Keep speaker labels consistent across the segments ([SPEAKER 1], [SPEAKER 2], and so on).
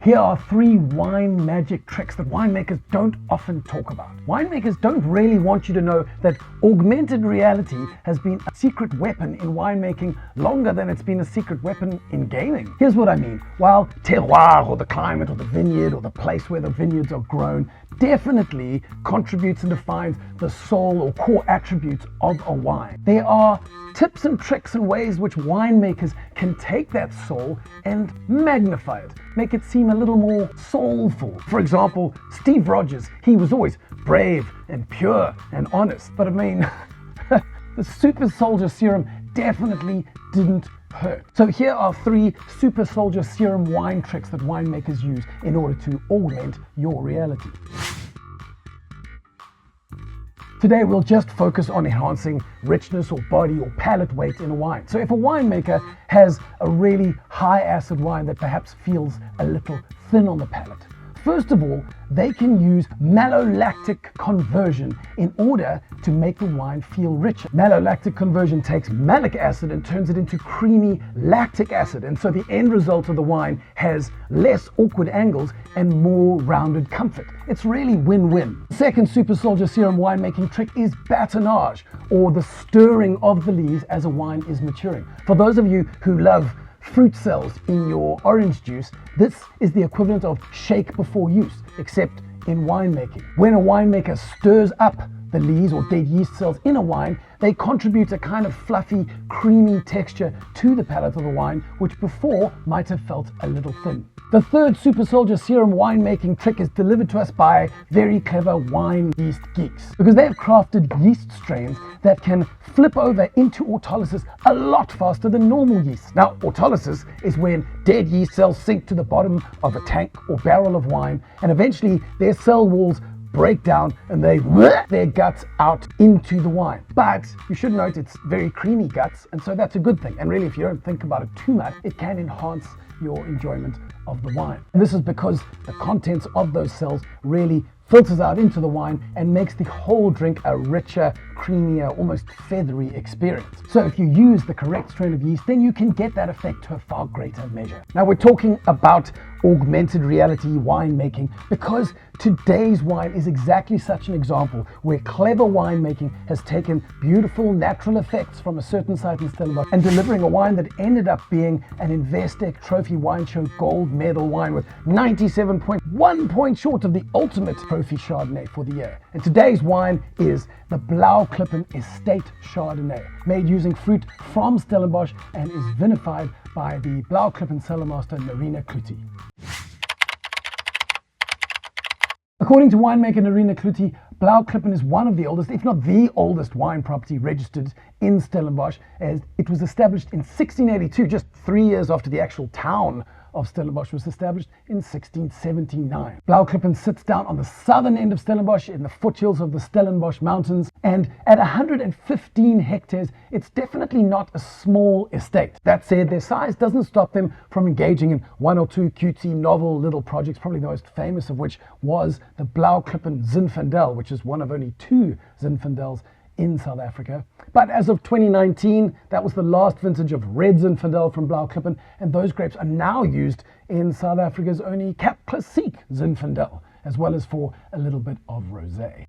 [SPEAKER 1] Here are 3 wine magic tricks that winemakers don't often talk about. Winemakers don't really want you to know that augmented reality has been a secret weapon in winemaking longer than it's been a secret weapon in gaming. Here's what I mean. While terroir, or the climate, or the vineyard, or the place where the vineyards are grown definitely contributes and defines the soul or core attributes of a wine, there are tips and tricks and ways which winemakers can take that soul and magnify it, make it seem a little more soulful. For example, Steve Rogers, he was always brave and pure and honest, but I mean, the super soldier serum definitely didn't hurt. So here are 3 super soldier serum wine tricks that winemakers use in order to augment your reality. Today we'll just focus on enhancing richness or body or palate weight in a wine. So if a winemaker has a really high acid wine that perhaps feels a little thin on the palate, first of all, they can use malolactic conversion in order to make the wine feel richer. Malolactic conversion takes malic acid and turns it into creamy lactic acid, and so the end result of the wine has less awkward angles and more rounded comfort. It's really win-win. The second super soldier serum winemaking trick is batonnage, or the stirring of the lees as a wine is maturing. For those of you who love fruit cells in your orange juice, this is the equivalent of shake before use, except in winemaking. When a winemaker stirs up the lees or dead yeast cells in a wine, they contribute a kind of fluffy, creamy texture to the palate of the wine, which before might have felt a little thin. The third super soldier serum winemaking trick is delivered to us by very clever wine yeast geeks, because they've crafted yeast strains that can flip over into autolysis a lot faster than normal yeast. Now, autolysis is when dead yeast cells sink to the bottom of a tank or barrel of wine, and eventually their cell walls break down and they their guts out into the wine. But you should note it's very creamy guts, and so that's a good thing. And really, if you don't think about it too much, it can enhance your enjoyment of the wine. And this is because the contents of those cells really filters out into the wine and makes the whole drink a richer, creamier, almost feathery experience. So if you use the correct strain of yeast, then you can get that effect to a far greater measure. Now we're talking about augmented reality winemaking because today's wine is exactly such an example where clever winemaking has taken beautiful natural effects from a certain site in Stellenbosch and delivering a wine that ended up being an Investec Trophy Wine Show gold medal wine with 97.1 points short of the ultimate trophy Chardonnay for the year. And today's wine is the Blaauwklippen Estate Chardonnay, made using fruit from Stellenbosch and is vinified by the Blaauwklippen cellarmaster Nerina Kluti. According to winemaker Nerina Kluti, Blaauwklippen is one of the oldest, if not the oldest, wine property registered in Stellenbosch, as it was established in 1682, just 3 years after the actual town of Stellenbosch was established in 1679. Blaauwklippen sits down on the southern end of Stellenbosch in the foothills of the Stellenbosch Mountains, and at 115 hectares, it's definitely not a small estate. That said, their size doesn't stop them from engaging in one or two cutesy novel little projects, probably the most famous of which was the Blaauwklippen Zinfandel, which is one of only 2 Zinfandels in South Africa. But as of 2019, that was the last vintage of red Zinfandel from Blaauwklippen, and those grapes are now used in South Africa's only Cap Classique Zinfandel, as well as for a little bit of rosé.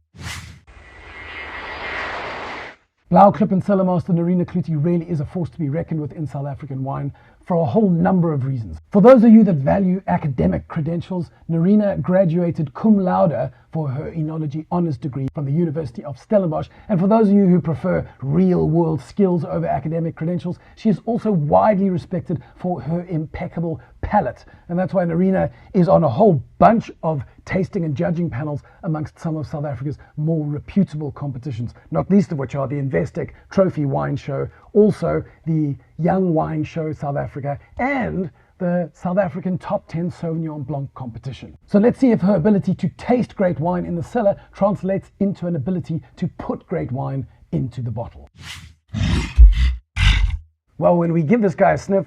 [SPEAKER 1] Blaauwklippen cellarmaster Nerina Kluti really is a force to be reckoned with in South African wine for a whole number of reasons. For those of you that value academic credentials, Nerina graduated cum laude for her enology honours degree from the University of Stellenbosch. And for those of you who prefer real-world skills over academic credentials, she is also widely respected for her impeccable palate. And that's why Nerina is on a whole bunch of tasting and judging panels amongst some of South Africa's more reputable competitions, not least of which are the Investec Trophy Wine Show, also the Young Wine Show South Africa, and the South African Top 10 Sauvignon Blanc competition. So let's see if her ability to taste great wine in the cellar translates into an ability to put great wine into the bottle. Well, when we give this guy a sniff,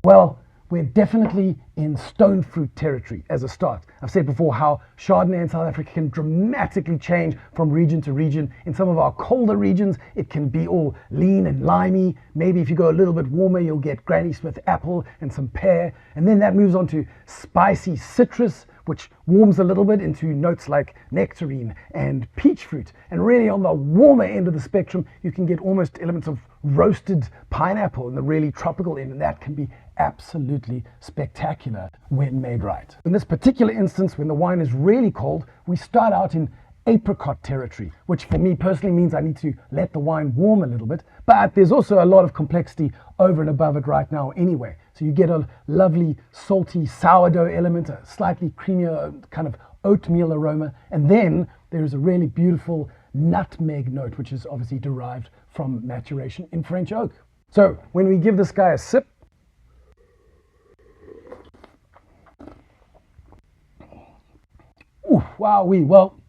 [SPEAKER 1] well, we're definitely in stone fruit territory as a start. I've said before how Chardonnay in South Africa can dramatically change from region to region. In some of our colder regions, it can be all lean and limey. Maybe if you go a little bit warmer, you'll get Granny Smith apple and some pear. And then that moves on to spicy citrus, which warms a little bit into notes like nectarine and peach fruit. And really on the warmer end of the spectrum, you can get almost elements of roasted pineapple in the really tropical end, and that can be absolutely spectacular when made right. In this particular instance, when the wine is really cold, we start out in apricot territory, which for me personally means I need to let the wine warm a little bit, but there's also a lot of complexity over and above it right now anyway. So you get a lovely salty sourdough element, a slightly creamier kind of oatmeal aroma, and then there's a really beautiful nutmeg note, which is obviously derived from maturation in French oak. So when we give this guy a sip, ooh, wowee, well,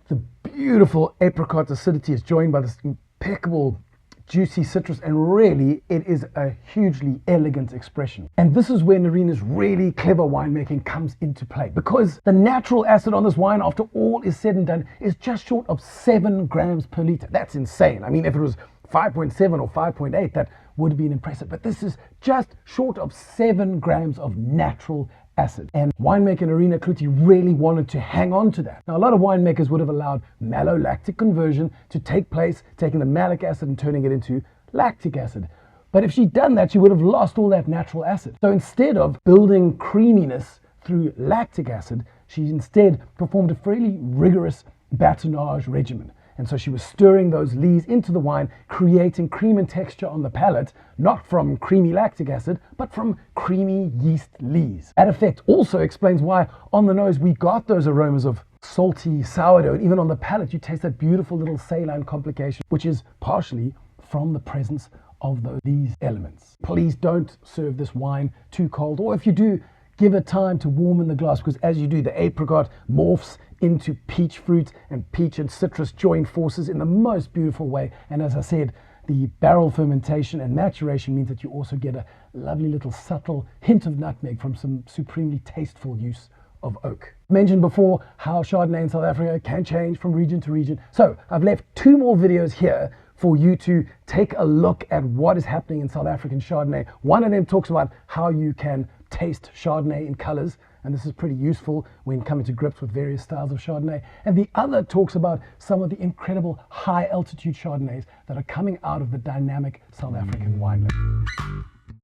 [SPEAKER 1] the beautiful apricot acidity is joined by this impeccable juicy citrus, and really it is a hugely elegant expression. And this is where Nerina's really clever winemaking comes into play, because the natural acid on this wine, after all is said and done, is just short of 7 grams per liter. That's insane. I mean, if it was 5.7 or 5.8, that would have been impressive, but this is just short of 7 grams of natural acid. And winemaker Nerina Kluti really wanted to hang on to that. Now, a lot of winemakers would have allowed malolactic conversion to take place, taking the malic acid and turning it into lactic acid. But if she'd done that, she would have lost all that natural acid. So instead of building creaminess through lactic acid, she instead performed a fairly rigorous batonnage regimen. And so she was stirring those lees into the wine, creating cream and texture on the palate, not from creamy lactic acid, but from creamy yeast lees. That effect also explains why on the nose we got those aromas of salty sourdough, and even on the palate you taste that beautiful little saline complication, which is partially from the presence of these elements. Please don't serve this wine too cold, or if you do, give it time to warm in the glass, because as you do, the apricot morphs into peach fruit, and peach and citrus join forces in the most beautiful way. And as I said, the barrel fermentation and maturation means that you also get a lovely little subtle hint of nutmeg from some supremely tasteful use of oak. I mentioned before how Chardonnay in South Africa can change from region to region. So I've left 2 more videos here for you to take a look at what is happening in South African Chardonnay. One of them talks about how you can taste Chardonnay in colors, and this is pretty useful when coming to grips with various styles of Chardonnay. And the other talks about some of the incredible high altitude Chardonnays that are coming out of the dynamic South African wineland.